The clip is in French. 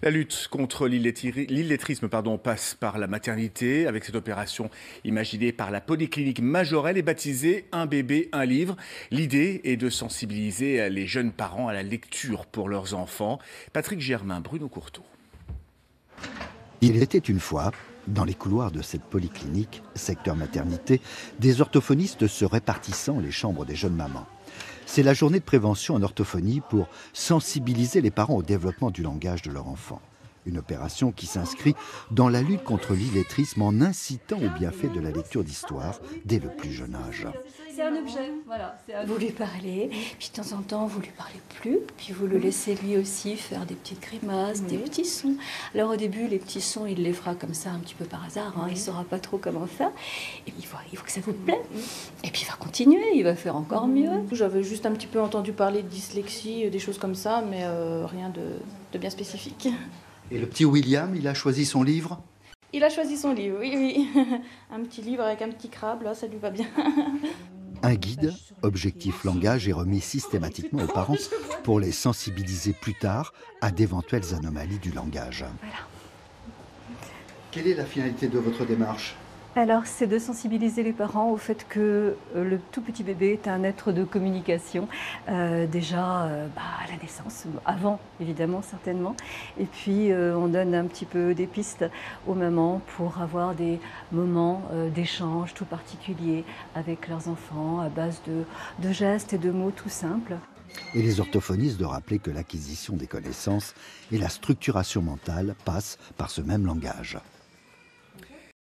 La lutte contre l'illettrisme passe par la maternité. Avec cette opération imaginée par la Polyclinique Majorelle et baptisée Un bébé, un livre. L'idée est de sensibiliser les jeunes parents à la lecture pour leurs enfants. Patrick Germain, Bruno Courteau. Il était une fois, dans les couloirs de cette polyclinique, secteur maternité, des orthophonistes se répartissant les chambres des jeunes mamans. C'est la journée de prévention en orthophonie pour sensibiliser les parents au développement du langage de leur enfant. Une opération qui s'inscrit dans la lutte contre l'illettrisme en incitant au bienfait de la lecture d'histoire dès le plus jeune âge. C'est un objet, voilà. Vous lui parlez, puis de temps en temps vous lui parlez plus, puis vous le laissez lui aussi faire des petites grimaces, des petits sons. Alors au début les petits sons il les fera comme ça un petit peu par hasard, il ne saura pas trop comment faire. Et puis il faut que ça vous plaît. Et puis il va continuer, il va faire encore mieux. J'avais juste un petit peu entendu parler de dyslexie, des choses comme ça, mais rien de bien spécifique. Et le petit William, il a choisi son livre ? Il a choisi son livre, oui. Un petit livre avec un petit crabe, là, ça lui va bien. Un guide, objectif langage, est remis systématiquement aux parents pour les sensibiliser plus tard à d'éventuelles anomalies du langage. Voilà. Quelle est la finalité de votre démarche ? Alors, c'est de sensibiliser les parents au fait que le tout petit bébé est un être de communication, déjà à la naissance, avant évidemment, certainement. Et puis, on donne un petit peu des pistes aux mamans pour avoir des moments d'échange tout particuliers avec leurs enfants à base de gestes et de mots tout simples. Et les orthophonistes de rappeler que l'acquisition des connaissances et la structuration mentale passent par ce même langage.